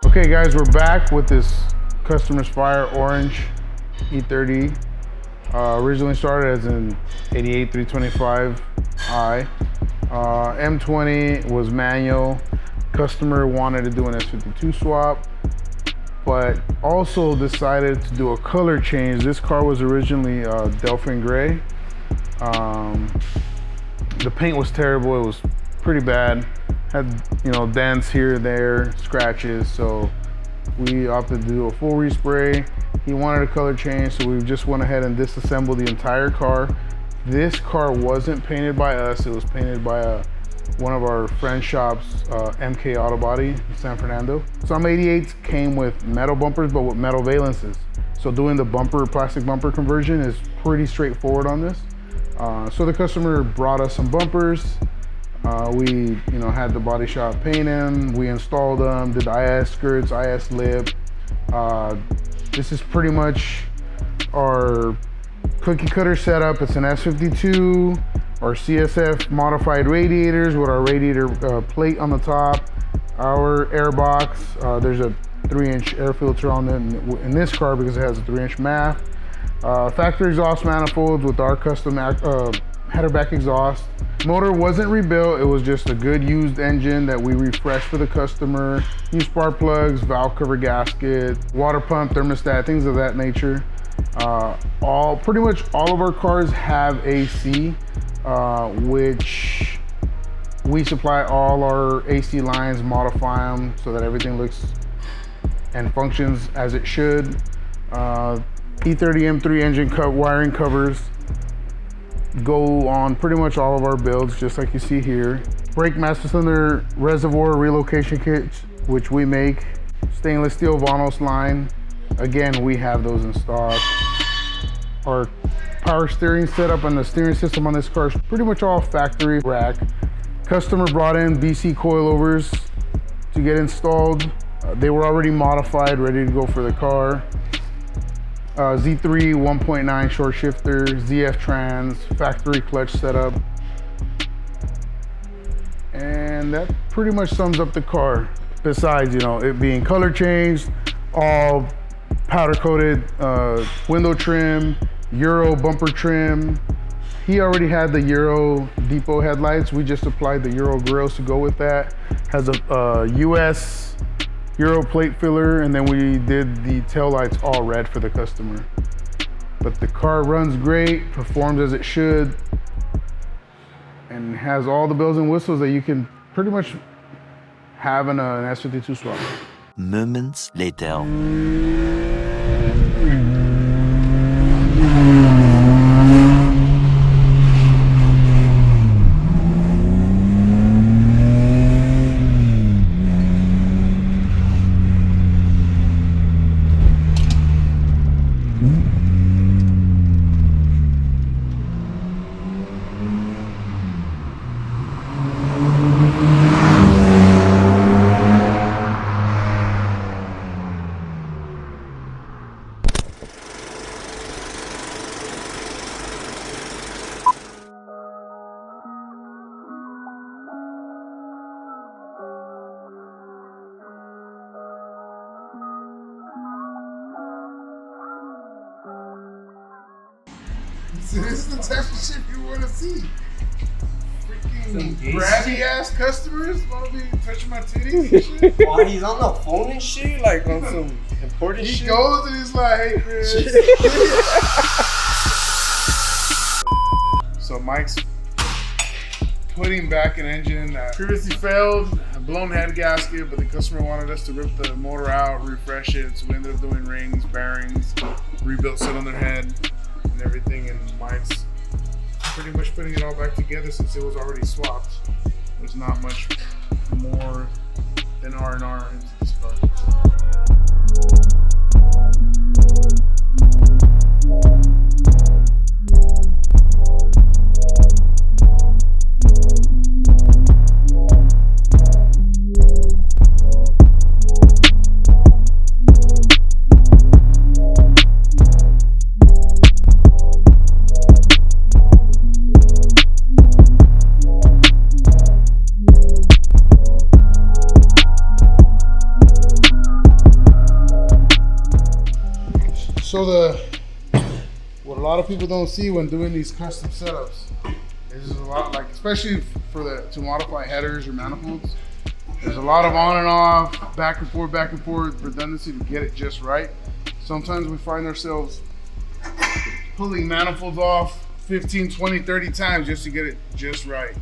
Okay guys, we're back with this customer's fire orange E30. Originally started as an 88 325i. M20 was manual. Customer wanted to do an S52 swap, but also decided to do a color change. This car was originally Delphin Gray. The paint was terrible. It was pretty bad. Had, you know, dents here, there, scratches. So we opted to do a full respray. He wanted a color change, so we just went ahead and disassembled the entire car. This car wasn't painted by us. It was painted by one of our friend shops, MK Auto Body in San Fernando. Some 88s came with metal bumpers, but with metal valences. So doing the plastic bumper conversion is pretty straightforward on this. So the customer brought us some bumpers. We had the body shop paint them. We installed them, did IS skirts, IS lip. This is pretty much our cookie cutter setup. It's an S52, our CSF modified radiators with our radiator plate on the top, our air box. There's a 3-inch air filter on it in this car because it has a 3-inch MAF. Factory exhaust manifolds with our custom header back exhaust. Motor wasn't rebuilt, it was just a good used engine that we refreshed for the customer. New spark plugs, valve cover gasket, water pump, thermostat, things of that nature. Pretty much all of our cars have AC, which we supply all our AC lines, modify them so that everything looks and functions as it should. E30 M3 engine wiring covers go on pretty much all of our builds, just like you see here. Brake master cylinder reservoir relocation kits, which we make. Stainless steel Vanos line. Again, we have those in stock. Our power steering setup and the steering system on this car is pretty much all factory rack. Customer brought in BC coilovers to get installed. They were already modified, ready to go for the car. Z3 1.9 short shifter, ZF trans, factory clutch setup. And that pretty much sums up the car. Besides, it being color changed, all powder coated window trim, Euro bumper trim. He already had the Euro depot headlights. We just applied the Euro grills to go with that. Has a US Euro plate filler, and then we did the tail lights all red for the customer. But the car runs great, performs as it should, and has all the bells and whistles that you can pretty much have in an S52 swap. Moments later. So this is the type of shit you want to see. Freaking grabby ass customers want to be touching my titties and shit. While he's on the phone and shit, like on some important shit. He goes and he's like, "Hey Chris." So Mike's putting back an engine that previously failed, a blown head gasket, but the customer wanted us to rip the motor out, refresh it, so we ended up doing rings, bearings, rebuilt cylinder head, and everything, and Mike's pretty much putting it all back together since it was already swapped. There's not much more than R&R into this car. what a lot of people don't see when doing these custom setups is a lot, like especially to modify headers or manifolds. There's a lot of on and off, back and forth redundancy to get it just right. Sometimes we find ourselves pulling manifolds off 15, 20, 30 times just to get it just right.